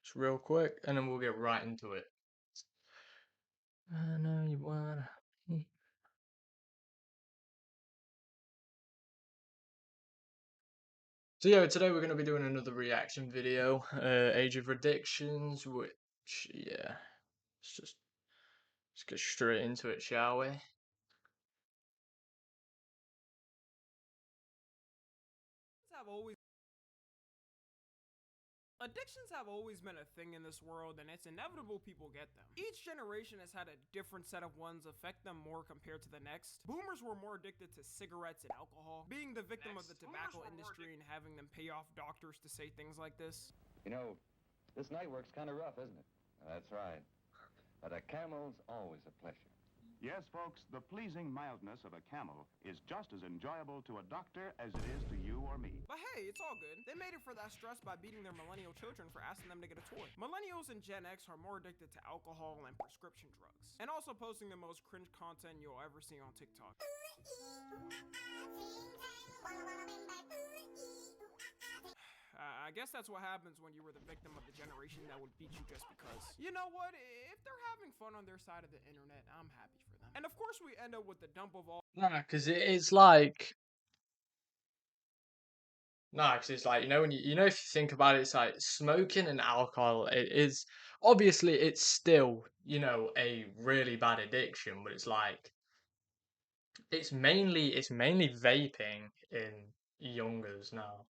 Just real quick, and then we'll get right into it. I know you wanna. So yeah, today we're gonna be doing another reaction video, Age of Predictions, which yeah, let's get straight into it, shall we? have always Addictions have always been a thing in this world, and it's inevitable people get them. Each generation has had a different set of ones affect them more compared to the next. Boomers were more addicted to cigarettes and alcohol, being the victim of the tobacco industry and having them pay off doctors to say things like this. You know, this night work's kind of rough, isn't it? That's right. But a camel's always a pleasure. Yes, folks, the pleasing mildness of a camel is just as enjoyable to a doctor as it is to you or me. But hey, it's all good. They made it for that stress by beating their millennial children for asking them to get a toy. Millennials and Gen X are more addicted to alcohol and prescription drugs, and also posting the most cringe content you'll ever see on TikTok. I guess that's what happens when you were the victim of the generation that would beat you just because. You know what? If they're having fun on their side of the internet, I'm happy for them. And of course, we end up with the dump of all. Nah, because it's like. Nah, because it's like, when if you think about it, it's like smoking and alcohol. It is obviously it's still a really bad addiction, but it's like it's mainly vaping in youngers now.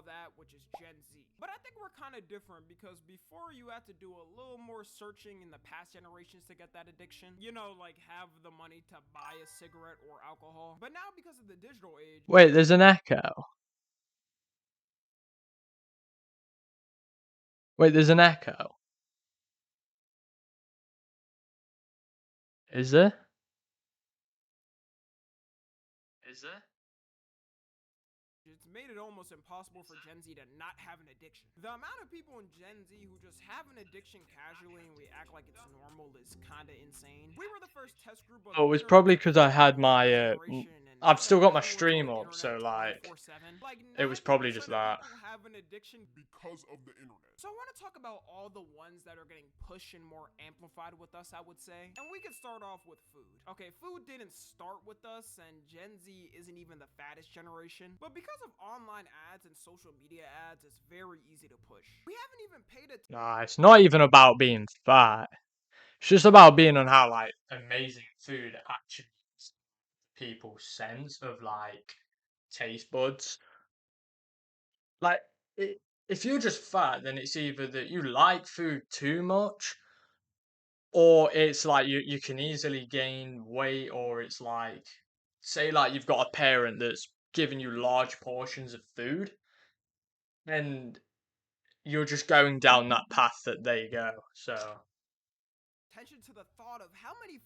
That, which is Gen Z. But I think we're kind of different because before you had to do a little more searching in the past generations to get that addiction. You know, like have the money to buy a cigarette or alcohol. But now because of the digital age. Wait, there's an echo. Wait, there's an echo. Is there? Is there? It's made it almost impossible for Gen Z to not have an addiction. The amount of people in Gen Z who just have an addiction casually and we act like it's normal is kinda insane. We were the first test group of Oh, it was probably because I had my I've still got my stream up, so like it was probably just that. Have an addiction because of the internet. So I want to talk about all the ones that are getting pushed and more amplified with us, I would say. And we could start off with food. Okay, food didn't start with us, and Gen Z isn't even the fattest generation. But because of online ads and social media ads, it's very easy to push. We haven't even paid attention. Nah, it's not even about being fat. It's just about being on how like amazing food actually is people's sense of like taste buds. Like if you're just fat, then it's either that you like food too much, or it's like you can easily gain weight, or it's like say like you've got a parent that's giving you large portions of food, and you're just going down that path that they go. So Attention to the thought of how many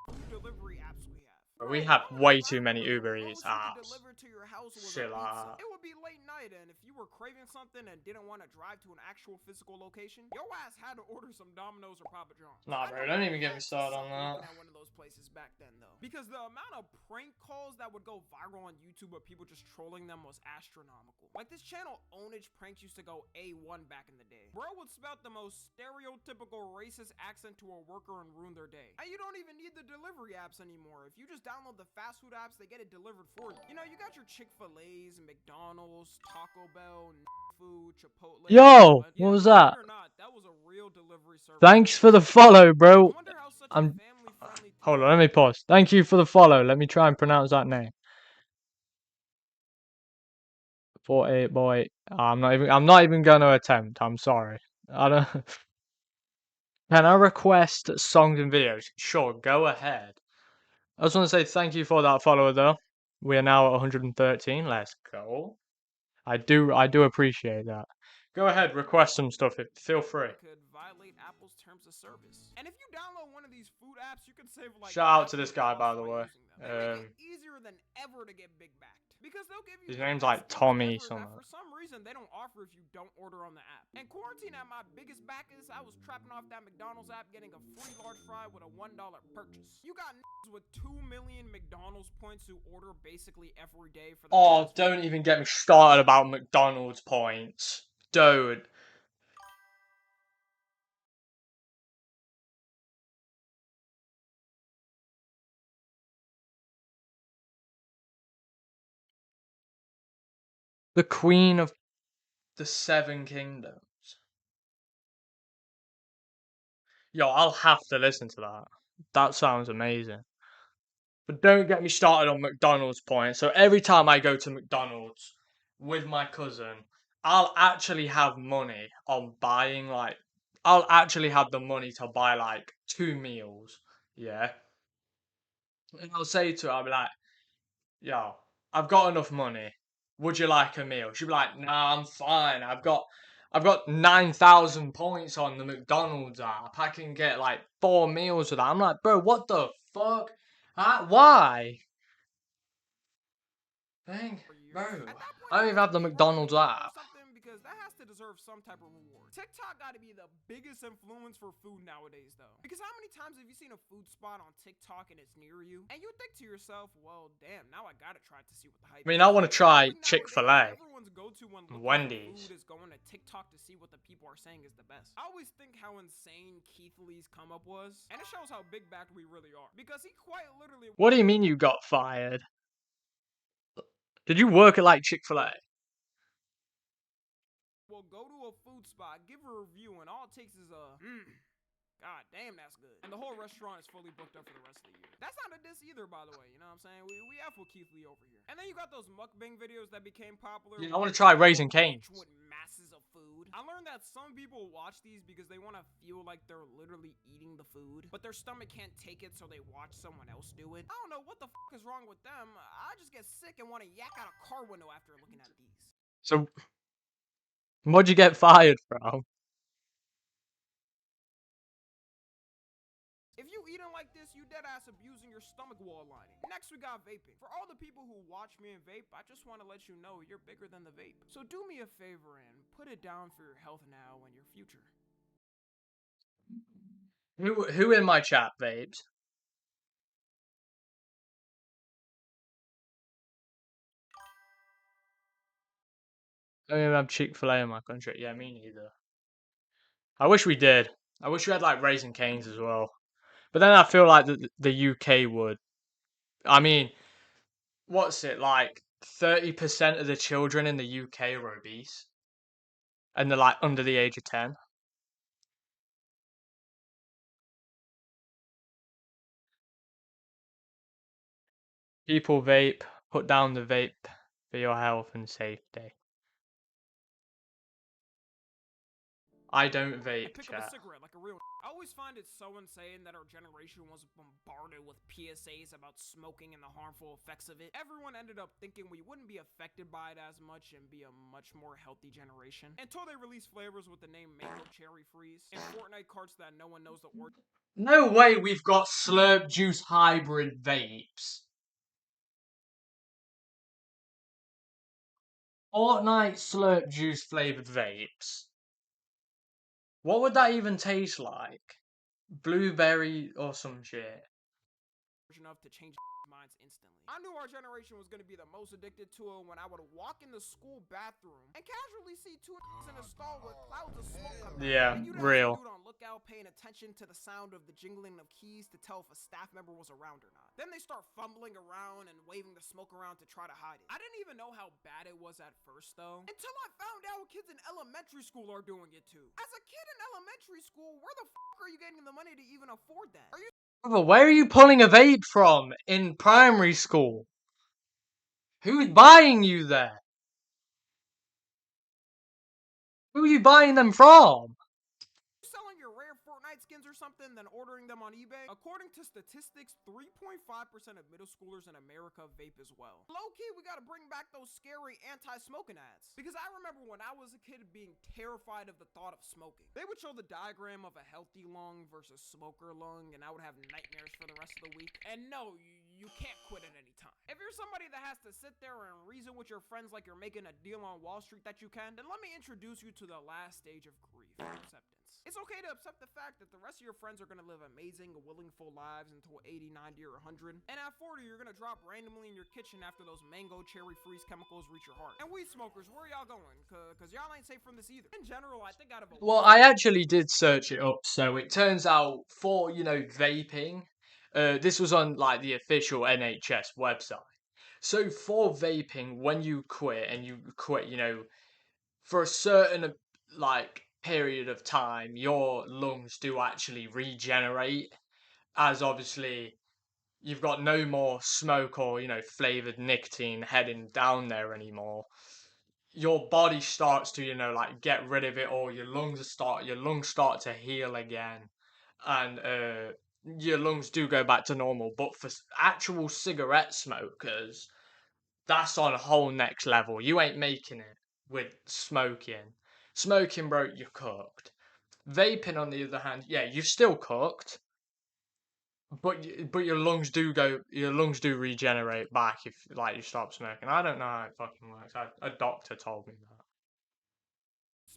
food delivery apps we have. we Bro, have what was way too back many when the Uber Eats most you could apps. deliver to your house was Shit a like pizza? that. It would be late night, and if you were craving something and didn't want to drive to an actual physical location, your ass had to order some Domino's or Papa John's. Nah, bro, don't even get me started on that. At one of those places back then, though, because the amount of prank calls that would go viral on YouTube of people just trolling them was astronomical. Like this channel Ownage Pranks used to go A1 back in the day. Bro would spout the most stereotypical racist accent to a worker and ruin their day. And you don't even need the delivery apps anymore. If you just download the fast food apps, they get it delivered for you. You know, you got your Chick-fil-A's, McDonald's, Taco Bell, food, Chipotle. Yo, what was that? That was a real delivery service. Thanks for the follow, bro. Hold on, let me pause. Thank you for the follow. Let me try and pronounce that name. 48 boy. I'm not even gonna attempt. I'm sorry. I don't. Can I request songs and videos? Sure, go ahead. I just want to say thank you for that follower though. We are now at 113. Let's go. I do appreciate that. Go ahead, request some stuff. Feel free. Could violate Apple's terms of service. And if you download one of these food apps, you can save like shout out to this guy, by the way. They make it easier than ever to get big backed. Because they'll give you his name's like Tommy something. For some reason they don't offer if you don't order on the app. And quarantine at my biggest back is I was trapping off that McDonald's app getting a free large fry with a $1 purchase. You got with 2 million McDonald's points who order basically every day for the don't even get me started about McDonald's points. Dude. The Queen of the Seven Kingdoms. Yo, I'll have to listen to that. That sounds amazing. But don't get me started on McDonald's point. So every time I go to McDonald's with my cousin, I'll actually have money on buying like I'll actually have the money to buy like 2 meals. Yeah. And I'll say to her, I'll be like, yo, I've got enough money. Would you like a meal? She'll be like, nah, I'm fine. I've got 9,000 points on the McDonald's app. I can get like 4 meals with that. I'm like, bro, what the fuck? Why? Dang, bro. At that point, I don't you even have the to be McDonald's working or app. something because that has to deserve some type of reward. TikTok got to be the biggest influence for food nowadays, though. Because how many times have you seen a food spot on TikTok and it's near you, and you think to yourself, "Well, damn, now I gotta try it to see what the hype." I mean, I want to is. try Like Chick-fil-A, nowadays, everyone's go-to when looking Wendy's. for food is going to TikTok to see what the people are saying is the best. I always think how insane Keith Lee's come up was, and it shows how big backed we really are. Because he quite literally. What do you mean you got fired? Did you work at like Chick-fil-A? Will go to a food spot, give a review, and all it takes is a God damn, that's good. And the whole restaurant is fully booked up for the rest of the year. That's not a diss either, by the way. You know what I'm saying? We F with Keith Lee over here. And then you got those mukbang videos that became popular. Yeah, I want to try Raising Cane's. With masses of food. I learned that some people watch these because they want to feel like they're literally eating the food, but their stomach can't take it, so they watch someone else do it. I don't know what the fuck is wrong with them. I just get sick and want to yak out a car window after looking at these. So, what'd you get fired from? If you eating like this, you dead ass abusing your stomach wall lining. Next, we got vaping. For all the people who watch me and vape, I just want to let you know you're bigger than the vape. So do me a favor and put it down for your health now and your future. Who in my chat vapes? I don't even have Chick-fil-A in my country. Yeah, me neither. I wish we did. I wish we had like Raising Cane's as well. But then I feel like the UK would. I mean, what's it like? 30% of the children in the UK are obese, and they're like under the age of 10. People vape. Put down the vape for your health and safety. I don't vape, Pick up a chat. cigarette like a real. I always find it so insane that our generation was bombarded with PSAs about smoking and the harmful effects of it. Everyone ended up thinking we wouldn't be affected by it as much and be a much more healthy generation. Until they released flavors with the name Mango Cherry Freeze and Fortnite carts that no one knows the origin. No way we've got Slurp Juice hybrid vapes. Fortnite Slurp Juice flavored vapes. What would that even taste like? Blueberry or some shit. Enough to change minds instantly. I knew our generation was going to be the most addicted to it when I would walk in the school bathroom and casually see two in a stall with clouds of smoke coming out. Yeah, And you'd have real. a dude on lookout paying attention to the sound of the jingling of keys to tell if a staff member was around or not. Then they start fumbling around and waving the smoke around to try to hide it. I didn't even know how bad it was at first though, until I found out kids in elementary school are doing it too. As a kid in elementary school, where the fuck are you getting the money to even afford that? Are you Where are you pulling a vape from in primary school? Who's buying you there? Who are you buying them from? selling your rare Fortnite skins or something, then ordering them on eBay? According to statistics, 3.5% of middle schoolers in America vape as well. Low-key, we gotta bring back those scary anti-smoking ads. Because I remember when I was a kid being terrified of the thought of smoking. They would show the diagram of a healthy lung versus smoker lung, and I would have nightmares for the rest of the week. And no, you can't quit at any time. If you're somebody that has to sit there and reason with your friends like you're making a deal on Wall Street that you can, then let me introduce you to the last stage of grief, acceptance. It's okay to accept the fact that the rest of your friends are going to live amazing, willing, full lives until 80, 90, or 100. And at 40, you're going to drop randomly in your kitchen after those mango cherry freeze chemicals reach your heart. And weed smokers, where y'all going? Because y'all ain't safe from this either. In general, I think out of a... Well, I actually did search it up, so it turns out for, vaping, this was on, like, the official NHS website. So for vaping, when you quit and you quit, for a certain like period of time, your lungs do actually regenerate, as obviously you've got no more smoke or flavored nicotine heading down there anymore. Your body starts to like get rid of it, or your lungs start to heal again, and your lungs do go back to normal. But for actual cigarette smokers, that's on a whole next level. You ain't making it with smoking. Smoking, bro, you're cooked. Vaping, on the other hand, yeah, you're still cooked, but your lungs do regenerate back if like you stop smoking. I don't know how it fucking works. A doctor told me that.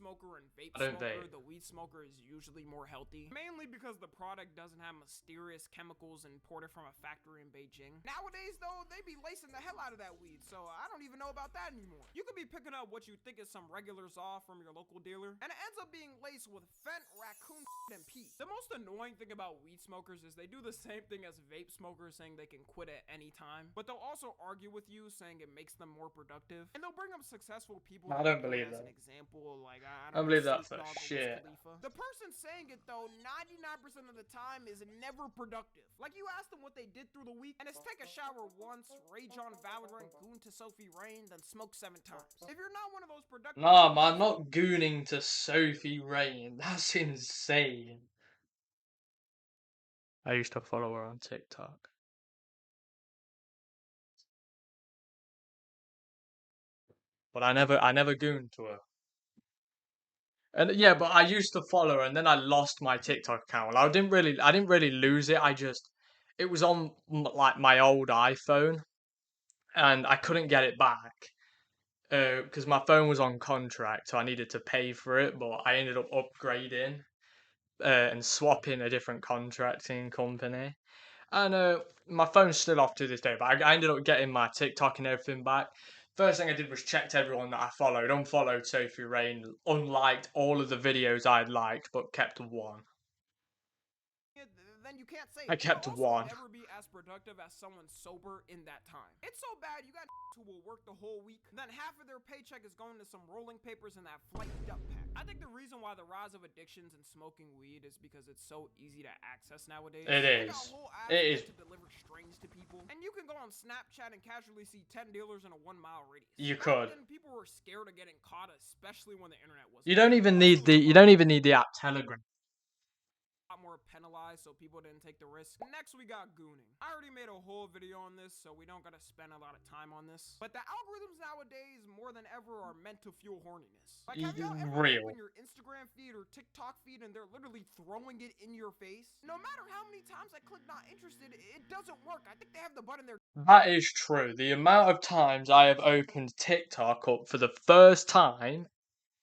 Smoker and vape I don't smoker, vape. the weed smoker is usually more healthy. Mainly because the product doesn't have mysterious chemicals imported from a factory in Beijing. Nowadays, though, they be lacing the hell out of that weed, so I don't even know about that anymore. You could be picking up what you think is some regular Zaw from your local dealer, and it ends up being laced with fent, raccoon, and peat. The most annoying thing about weed smokers is they do the same thing as vape smokers, saying they can quit at any time, but they'll also argue with you, saying it makes them more productive, and they'll bring up successful people I that don't do it believe as an that. example, like I I don't know, believe that Snoop for Dogg or Wiz shit. Khalifa. The person saying it though, 99% of the time is never productive. Like you ask them what they did through the week, and it's take a shower once, rage on Valorant, goon to Sophie Rain, then smoke 7 times. If you're not one of those productive Nah, man, people, not gooning to Sophie Rain. That's insane. I used to follow her on TikTok. But I never gooned to her. And yeah, but I used to follow her, and then I lost my TikTok account. I didn't really lose it. It was on like my old iPhone, and I couldn't get it back because my phone was on contract, so I needed to pay for it. But I ended up upgrading and swapping a different contracting company. And my phone's still off to this day, but I ended up getting my TikTok and everything back. First thing I did was checked everyone that I followed, unfollowed Sophie Rain, unliked all of the videos I'd liked, but kept one. then you can't say I it. You'll kept also one. never be as productive as someone sober in that time. It's so bad you got who will work the whole week, then half of their paycheck is going to some rolling papers and that flight duck pack. I think the reason why the rise of addictions and smoking weed is because it's so easy to access nowadays. It They got is. whole It apps is. meant to deliver strains to people, and you can go on Snapchat and casually see 10 dealers in a 1-mile radius. You Back could. then, people were scared of getting caught, especially when the internet wasn't. You don't even need the app Telegram. More penalized, so people didn't take the risk. Next, we got gooning. I already made a whole video on this, so we don't gotta spend a lot of time on this. But the algorithms nowadays, more than ever, are meant to fuel horniness. Like, have y'all ever Real. opened your Instagram feed or TikTok feed and they're literally throwing it in your face? No matter how many times I click not interested, it doesn't work. I think they have the button there. That is true. The amount of times I have opened TikTok up for the first time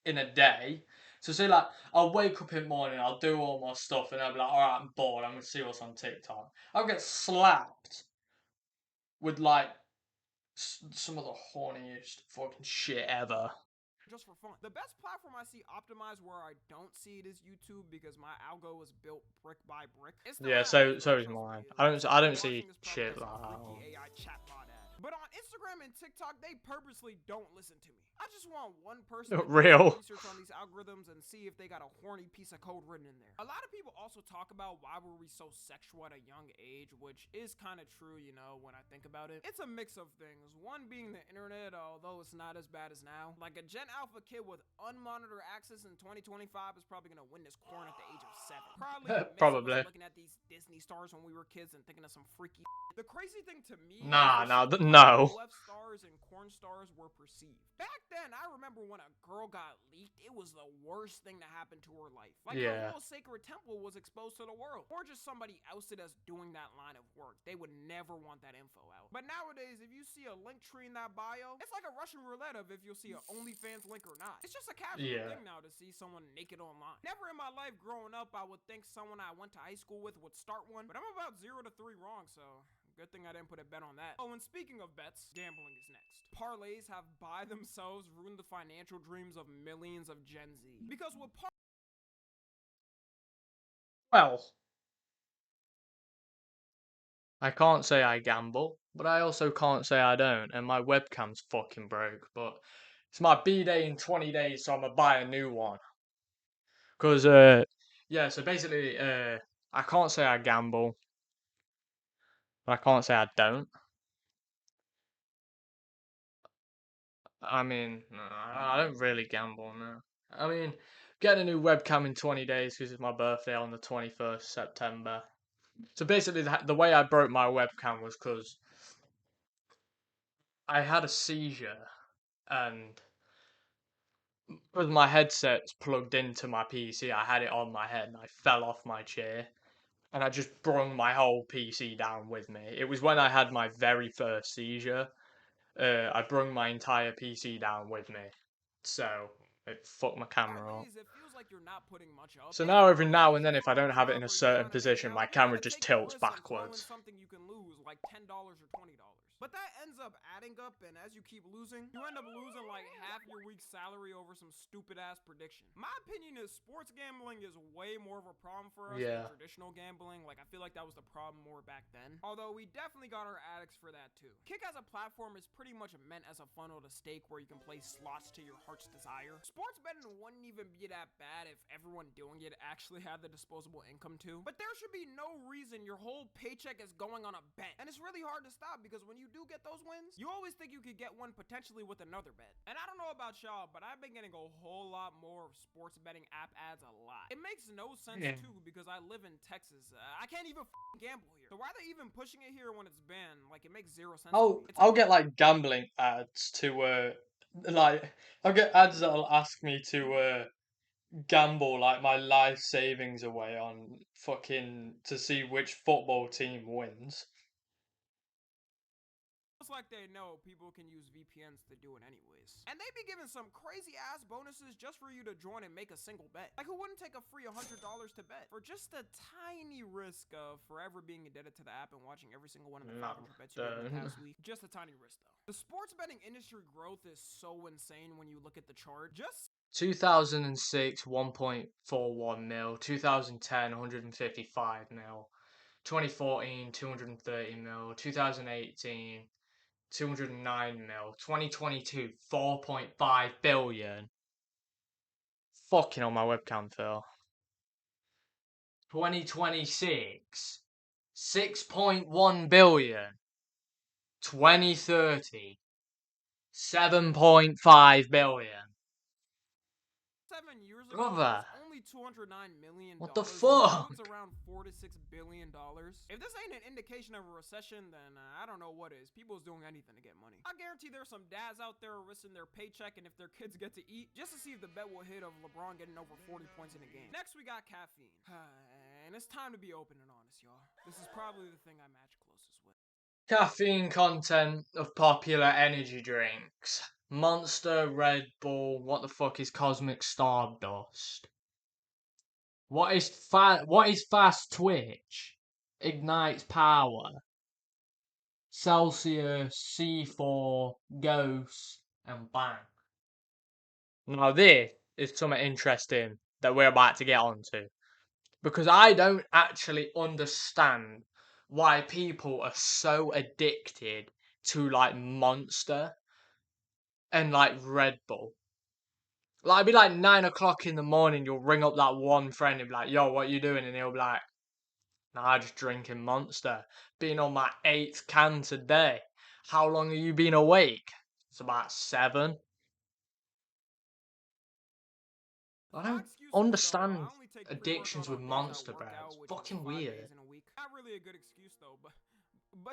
in a day. So say like I'll wake up in the morning, I'll do all my stuff, and I'll be like, all right, I'm bored. I'm gonna see what's on TikTok. I'll get slapped with like some of the horniest fucking shit ever. Just for fun. The best platform I see optimized where I don't see it is YouTube because my algo was built brick by brick. It's Yeah, so is mine. I don't see shit like that. AI chatbot ad. But on Instagram and TikTok, they purposely don't listen to me. I just want one person to do Real. some research on these algorithms and see if they got a horny piece of code written in there. A lot of people also talk about why were we so sexual at a young age, which is kind of true, when I think about it. It's a mix of things. One being the internet, although it's not as bad as now. Like a Gen Alpha kid with unmonitored access in 2025 is probably gonna win this corn at the age of 7. Probably a mix of us looking at these Disney stars when we were kids and thinking of some freaky. The crazy thing to me is No. OF stars and corn stars were perceived. Back then, I remember when a girl got leaked, it was the worst thing to happen to her life. Like her whole sacred temple was exposed to the world. Or just somebody ousted as doing that line of work. They would never want that info out. But nowadays, if you see a link tree in that bio, it's like a Russian roulette of if you'll see an OnlyFans link or not. It's just a casual thing now to see someone naked online. Never in my life growing up, I would think someone I went to high school with would start one, but I'm about 0 to 3 wrong, so good thing I didn't put a bet on that. Oh, and speaking of bets, gambling is next. Parlays have by themselves ruined the financial dreams of millions of Gen Z. Because with Well, I can't say I gamble, but I also can't say I don't, and my webcam's fucking broke, but it's my B-day in 20 days, so I'm gonna buy a new one. Because, yeah, so basically, I can't say I gamble, but I can't say I don't. I mean, no, I don't really gamble, no. I mean, getting a new webcam in 20 days because it's my birthday on the 21st September. So basically, the way I broke my webcam was because I had a seizure, and because my headset's plugged into my PC, I had it on my head, and I fell off my chair, and I just brung my whole PC down with me. It was when I had my very first seizure. I brung my entire PC down with me, so it fucked my camera up. Days, it feels like you're not putting much up. So And if now you're every looking now to and then, keep if I on don't the have it in up a or you're certain trying to make it position, out, my you're camera gonna just take the tilts risk and throw in backwards. something you can lose, like $10 or $20. But that ends up adding up, and as you keep losing, you end up losing like half your week's salary over some stupid ass prediction. My opinion is sports gambling is way more of a problem for us than Yeah. traditional gambling. Like, I feel like that was the problem more back then. Although we definitely got our addicts for that too. Kick as a platform is pretty much meant as a funnel to stake where you can play slots to your heart's desire. Sports betting wouldn't even be that bad if everyone doing it actually had the disposable income too. But there should be no reason your whole paycheck is going on a bet. And it's really hard to stop because when you do get those wins, you always think you could get one potentially with another bet. And I don't know about y'all, but I've been getting a whole lot more of sports betting app ads a lot. It makes no sense Yeah. too because I live in Texas. I can't even gamble here. So why are they even pushing it here when it's banned? Like, it makes zero sense to me. I'll get like gambling ads to like I'll get ads that'll ask me to gamble like my life savings away on fucking to see which football team wins. It's like they know people can use VPNs to do it anyways. And they be giving some crazy ass bonuses just for you to join and make a single bet. Like, who wouldn't take a free $100 to bet? For just a tiny risk of forever being indebted to the app and watching every single one of the 500 bets you made in the past week. Just a tiny risk though. The sports betting industry growth is so insane when you look at the chart. Just 2006, 1.41 mil. 2010, 155 mil. 2014, 230 mil. 2018, 209 mil. 2022, 4.5 billion. Fucking on my webcam, Phil. 2026, 6.1 billion. 2030, 7.5 billion. 7 years ago, Brother, it was only $209 million. what the And fuck? now it's around $4 to $6 billion. If this ain't an indication of a recession, then I don't know what is. People's doing anything to get money. I guarantee there's some dads out there risking their paycheck and if their kids get to eat, just to see if the bet will hit of LeBron getting over 40 points in a game. Next, we got caffeine. And it's time to be open and honest, y'all. This is probably the thing I match closest with. Caffeine content of popular energy drinks. Monster, Red Bull, what the fuck is Cosmic Stardust? What is fast twitch? Ignites power. Celsius, C4, Ghost, and Bang. Now this is something interesting that we're about to get onto. Because I don't actually understand why people are so addicted to like Monster and like Red Bull. Like, it'd be like 9 o'clock in the morning, you'll ring up that one friend and be like, yo, what you doing? And he'll be like, nah, just drinking Monster. Been on my 8th can today. How long have you been awake? It's about 7. I My don't excuse is, though, understand I only take addictions pre-workout with on days I Monster, bro. work out, It's which is fucking 5 weird. days in a week. Not really a good excuse though, but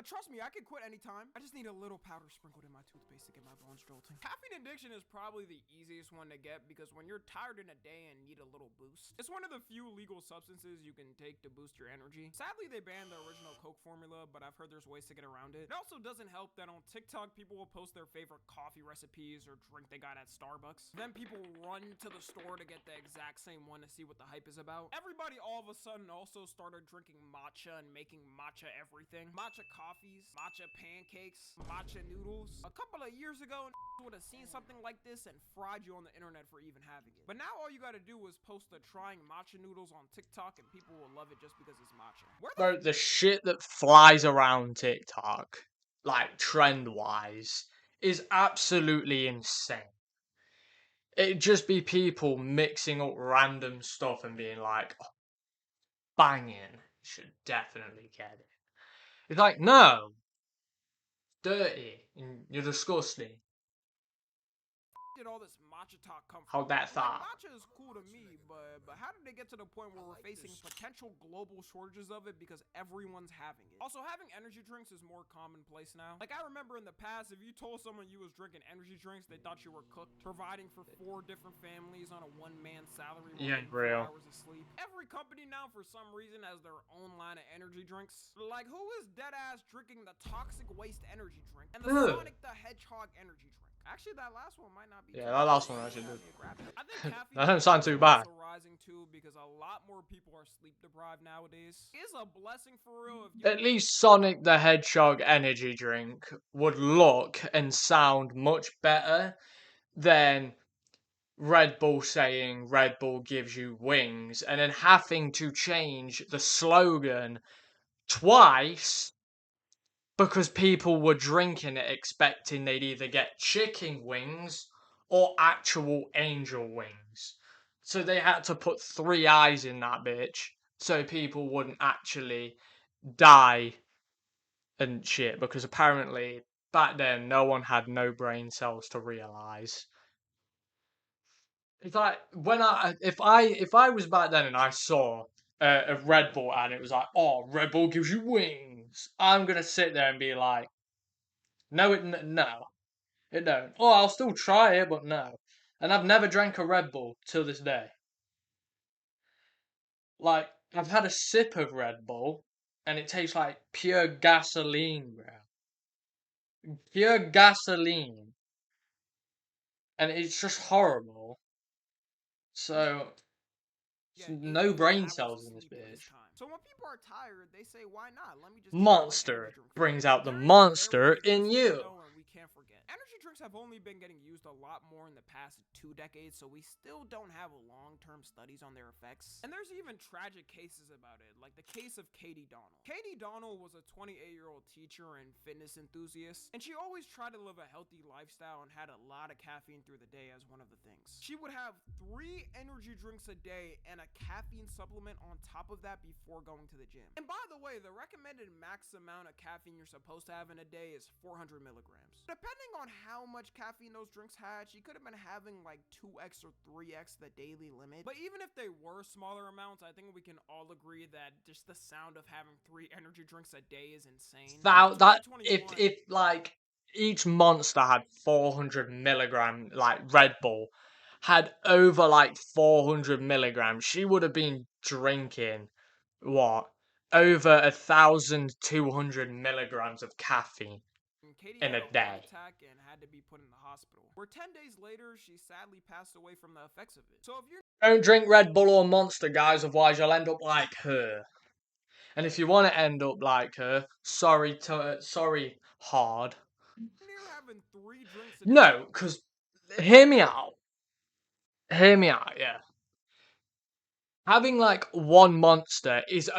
trust me, I could quit anytime. I just need a little powder sprinkled in my toothpaste to get my bones jolting. Caffeine addiction is probably the easiest one to get because when you're tired in a day and need a little boost, it's one of the few legal substances you can take to boost your energy. Sadly, they banned the original Coke formula, but I've heard there's ways to get around it. It also doesn't help that on TikTok, people will post their favorite coffee recipes or drink they got at Starbucks. Then people run to the store to get the exact same one to see what the hype is about. Everybody all of a sudden also started drinking matcha and making matcha everything. Matcha coffees, matcha pancakes, matcha noodles. A couple of years ago, would have seen something like this and fried you on the internet for even having it. But now all you gotta do is post the trying matcha noodles on TikTok and people will love it just because it's matcha. Bro, the shit that flies around TikTok like trend-wise, is absolutely insane. It'd just be people mixing up random stuff and being like, oh, banging, should definitely get it. It's like, no, dirty, and you're disgusting. Did all this matcha talk come How from? that Like, thought? matcha is cool to me, but how did they get to the point where we're facing potential global shortages of it because everyone's having it? Also, having energy drinks is more commonplace now. Like, I remember in the past, if you told someone you was drinking energy drinks, they thought you were cooked, providing for 4 different families on a one-man salary while You ain't getting 4 real. hours of sleep. Every company now, for some reason, has their own line of energy drinks. Like, who is dead-ass drinking the toxic waste energy drink and the Ugh. Sonic the Hedgehog energy drink? Actually, that last one might not be. Yeah, that last one actually I did. think caffeine That don't sound too bad. also rising too because a lot more people are sleep deprived nowadays. Is a blessing for real. If you At least Sonic the Hedgehog energy drink would look and sound much better than Red Bull saying Red Bull gives you wings and then having to change the slogan twice because people were drinking it expecting they'd either get chicken wings or actual angel wings. So they had to put 3 eyes in that bitch so people wouldn't actually die and shit, because apparently back then no one had no brain cells to realize. It's like when if I was back then and I saw a Red Bull ad, it was like, oh, Red Bull gives you wings. I'm gonna sit there and be like, no, it don't. Oh, I'll still try it, but no. And I've never drank a Red Bull till this day. Like, I've had a sip of Red Bull, and it tastes like pure gasoline, bro. Pure gasoline. And it's just horrible. So, no brain cells in this bitch. So when people are tired, they say, "Why not? Let me just Monster brings out the monster in you. And we can't forget. Energy drinks have only been getting used a lot more in the past 2 decades, so we still don't have long-term studies on their effects. And there's even tragic cases about it, like the case of Katie Donnell. Katie Donnell was a 28-year-old teacher and fitness enthusiast, and she always tried to live a healthy lifestyle and had a lot of caffeine through the day as one of the things. She would have 3 energy drinks a day and a caffeine supplement on top of that before going to the gym. And by the way, the recommended max amount of caffeine you're supposed to have in a day is 400 milligrams. Depending on how much caffeine those drinks had, she could have been having like 2x or 3x the daily limit. But even if they were smaller amounts, I think we can all agree that just the sound of having 3 energy drinks a day is insane. That if like each monster had 400 milligram, like Red Bull had over like 400 milligrams, she would have been drinking what, over 1,200 milligrams of caffeine Katie in had a a heart day. attack and had to be put in the hospital, where 10 days later she sadly passed away from the effects of it. So if you're Don't drink Red Bull or Monster, guys, otherwise you'll end up like her. And if you want to end up like her, sorry, hard. near having 3 drinks a day, No, because hear me out. Hear me out, yeah. Having like one monster is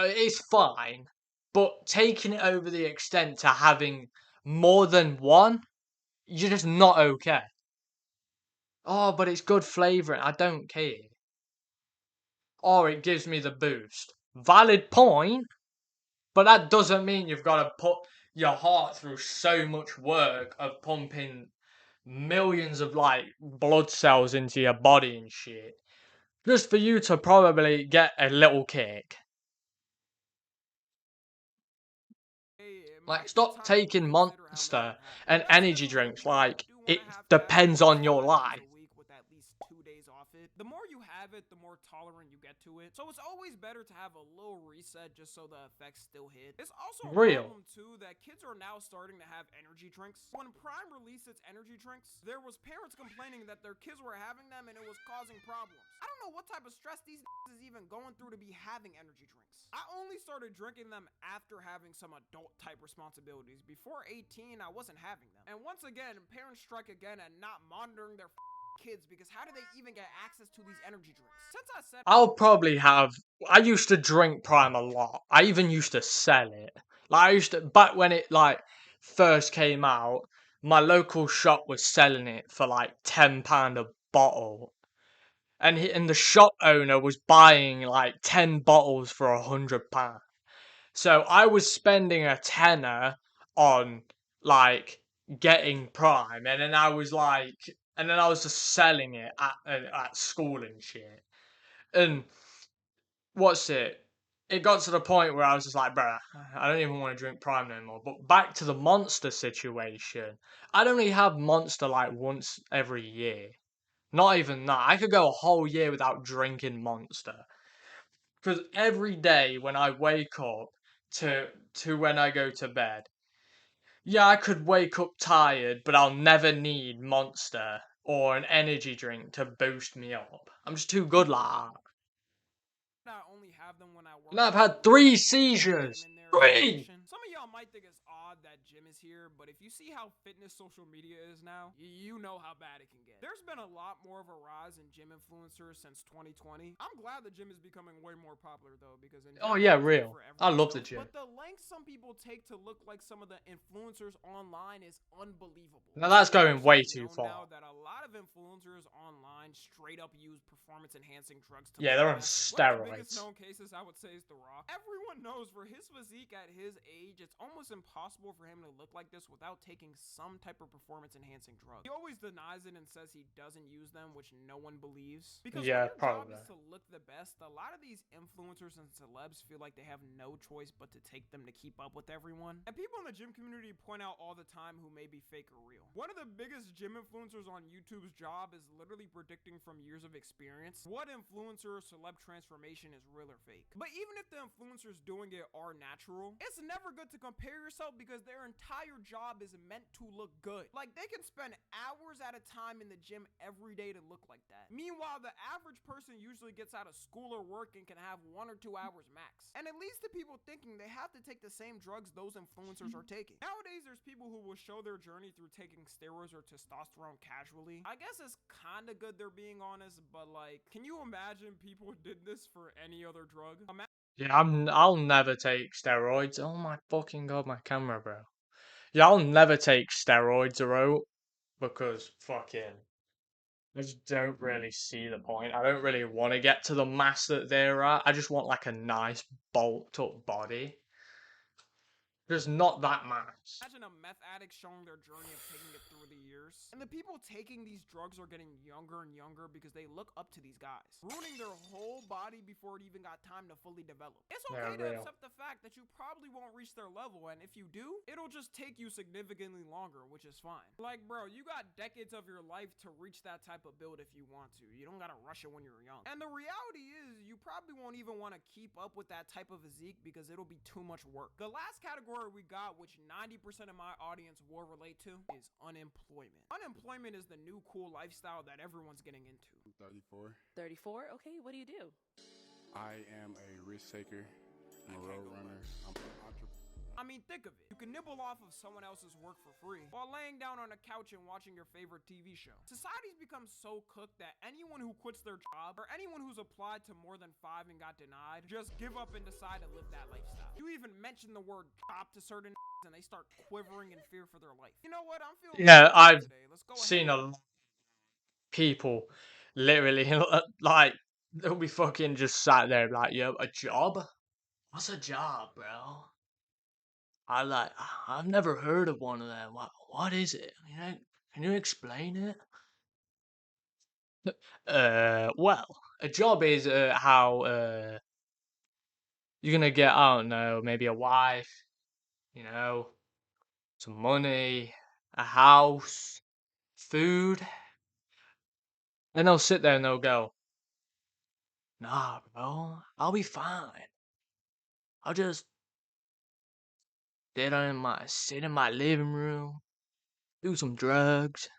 fine, but taking it over the extent to having more than one, you're just not okay. Oh, but it's good flavouring. I don't care. Or it gives me the boost. Valid point, but that doesn't mean you've got to put your heart through so much work of pumping millions of like blood cells into your body and shit, just for you to probably get a little kick. Like, stop taking Monster and energy drinks like it depends on your life. The more you have it, the more tolerant you get to it. So it's always better to have a little reset just so the effects still hit. It's also a problem too that kids are now starting to have energy drinks. When Prime released its energy drinks, there was parents complaining that their kids were having them and it was causing problems. I don't know what type of stress these is even going through to be having energy drinks. I only started drinking them after having some adult type responsibilities. Before 18, I wasn't having them. And once again, parents strike again at not monitoring their kids, because how do they even get access to these energy drinks? Since I said I used to drink Prime a lot. I even used to sell it. Like, back when it like first came out, my local shop was selling it for like £10 a bottle. And the shop owner was buying like 10 bottles for £100. So I was spending a tenner on like getting Prime, and then I was just selling it at school and shit. And what's it? It got to the point where I was just like, bruh, I don't even want to drink Prime no more. But back to the Monster situation. I'd only have Monster like once every year. Not even that. I could go a whole year without drinking Monster. Because every day when I wake up to when I go to bed, yeah, I could wake up tired, but I'll never need Monster or an energy drink to boost me up. I'm just too good like that. I only have them when I work And I've out, had which 3 has most of the gym seizures. in there 3! situation. Some of y'all might think it's odd that gym is here, but if you see how fitness social media is now, you know how bad it can get. There's been a lot more of a rise in gym influencers since 2020. I'm glad the gym is becoming way more popular though, because in Oh general, yeah, it's good real. for I everyone's love the health. gym. But the lengths some people take to look like some of the influencers online is unbelievable. Now that's It's going way universally too known now far. that a lot of influencers online straight up use performance enhancing drugs to Yeah, look they're the on best. One of the biggest steroids. known cases I would say is The Rock. Everyone knows for his physique at his age, it's almost impossible for him to look like this without taking some type of performance enhancing drug. He always denies it and says he doesn't use them, which no one believes. Because when Yeah, your job probably. is to look the best, a lot of these influencers and celebs feel like they have no choice but to take them to keep up with everyone. And people in the gym community point out all the time who may be fake or real. One of the biggest gym influencers on YouTube's job is literally predicting from years of experience what influencer or celeb transformation is real or fake. But even if the influencers doing it are natural, it's never good to compare yourself because their entire job is meant to look good. Like, they can spend hours at a time in the gym every day to look like that. Meanwhile, the average person usually gets out of school or work and can have 1 or 2 hours max. And it leads to people thinking they have to take the same drugs those influencers are taking. Nowadays, there's people who will show their journey through taking steroids or testosterone casually. I guess it's kind of good they're being honest, but like, can you imagine people did this for any other drug? Yeah, I'll never take steroids. Oh my fucking god, my camera, bro. Yeah, I'll never take steroids, bro, because fucking I just don't really see the point. I don't really want to get to the mass that they're at. I just want like a nice bulked up body. Just not that mass. Imagine a meth addict showing their journey of taking it through the years. And the people taking these drugs are getting younger and younger because they look up to these guys, ruining their whole body before it even got time to fully develop. It's Yeah, okay to real. accept the fact that you probably won't reach their level, and if you do, it'll just take you significantly longer, which is fine. Like, bro, you got decades of your life to reach that type of build if you want to. You don't gotta rush it when you're young. And the reality is, you probably won't even want to keep up with that type of physique because it'll be too much work. The last category we got, which 90% of my audience will relate to, is unemployment. Unemployment is the new cool lifestyle that everyone's getting into. 34. 34? Okay, what do you do? I am a risk taker. I'm a road runner. I'm an entrepreneur. I mean, think of it. You can nibble off of someone else's work for free while laying down on a couch and watching your favorite TV show. Society's become so cooked that anyone who quits their job or anyone who's applied to more than 5 and got denied just give up and decide to live that lifestyle. You even mention the word job to certain and they start quivering in fear for their life. You know what? I'm feeling Yeah, good I've today. Let's go ahead. seen a lot of people literally like they'll be fucking just sat there like, yo, a job? What's a job, bro? I've never heard of one of them. What is it? You know, can you explain it? Well, a job is how you're gonna get, I don't know, maybe a wife, you know, some money, a house, food. Then they'll sit there and they'll go, nah, bro, I'll be fine. I'll just sit in my living room, do some drugs,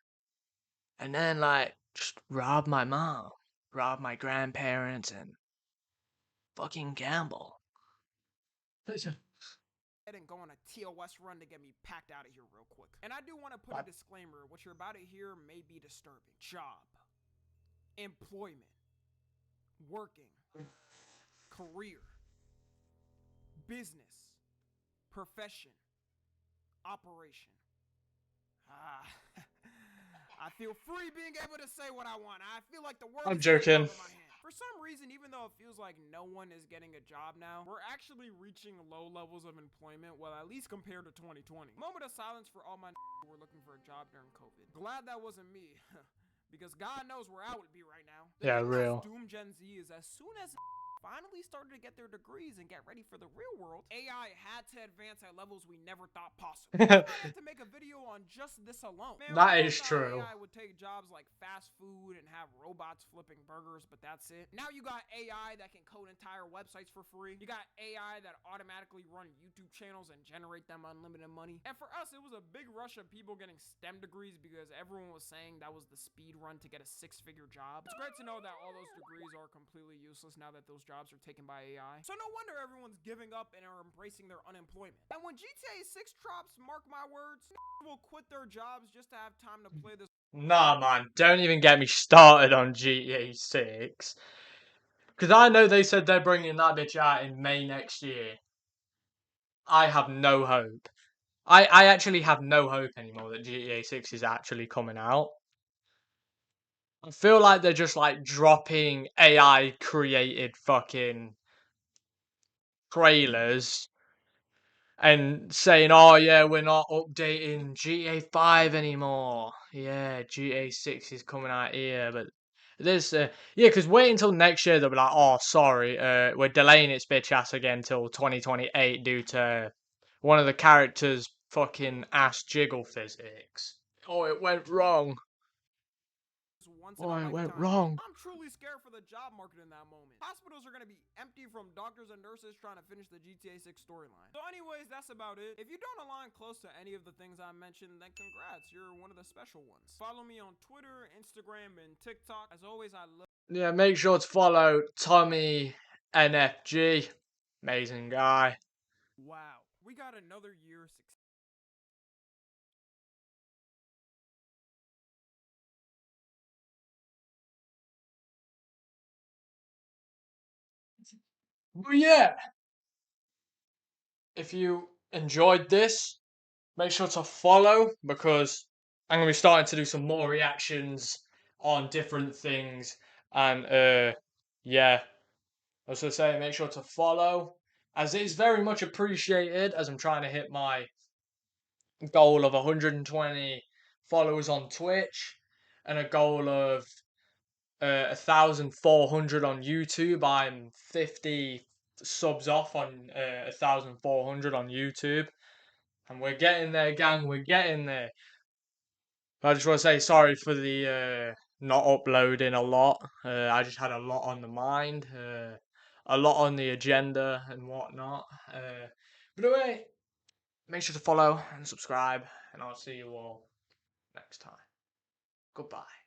and then like just rob my mom, rob my grandparents, and fucking gamble. And go on a TOS run to get me packed out of here real quick. And I do want to put a disclaimer. What you're about to hear may be disturbing. Job, employment, working, career, business, profession, operation. Ah, I feel free being able to say what I want. I feel like the world I'm is in the joking. palm of my hand. For some reason, even though it feels like no one is getting a job now, we're actually reaching low levels of employment, well, at least compared to 2020. Moment of silence for all my who were looking for a job during COVID. Glad that wasn't me. Because God knows where I would be right now. The Yeah, thing that's real. doom Gen Z is as soon as finally started to get their degrees and get ready for the real world, AI had to advance at levels we never thought possible. I might have to make a video on just this alone. Man, That we all is thought true. AI would take jobs like fast food and have robots flipping burgers, but that's it. Now you got AI that can code entire websites for free. You got AI that automatically run YouTube channels and generate them unlimited money. And for us, it was a big rush of people getting STEM degrees because everyone was saying that was the speed run to get a six-figure job. It's great to know that all those degrees are completely useless now that those jobs are taken by AI. So no wonder everyone's giving up and are embracing their unemployment. And when GTA 6 drops, mark my words, will quit their jobs just to have time to play this. Nah, man, don't even get me started on GTA 6. Because I know they said they're bringing that bitch out in May next year. I have no hope. I actually have no hope anymore that GTA 6 is actually coming out. I feel like they're just like dropping AI created fucking trailers and saying, "Oh yeah, we're not updating GTA 5 anymore. Yeah, GTA 6 is coming out here." But this, yeah, because wait until next year, they'll be like, "Oh, sorry, we're delaying its bitch ass again till 2028 due to one of the characters' fucking ass jiggle physics." Oh, it went wrong. Once in Oh, a it went lifetime. wrong. I'm truly scared for the job market in that moment. Hospitals are going to be empty from doctors and nurses trying to finish the GTA 6 storyline. So anyways, that's about it. If you don't align close to any of the things I mentioned, then congrats, you're one of the special ones. Follow me on Twitter, Instagram, and TikTok. As always, I love. Yeah, make sure to follow Tommy NFG. Amazing guy. Wow, we got another year success. But yeah, if you enjoyed this, make sure to follow because I'm going to be starting to do some more reactions on different things. And yeah, I was going to say, make sure to follow as it is very much appreciated as I'm trying to hit my goal of 120 followers on Twitch and a goal of 1,400 on YouTube. I'm 50 subs off on 1,400 on YouTube. And we're getting there, gang. We're getting there. I just want to say sorry for the not uploading a lot. I just had a lot on the mind, a lot on the agenda and whatnot. But anyway, make sure to follow and subscribe, and I'll see you all next time. Goodbye.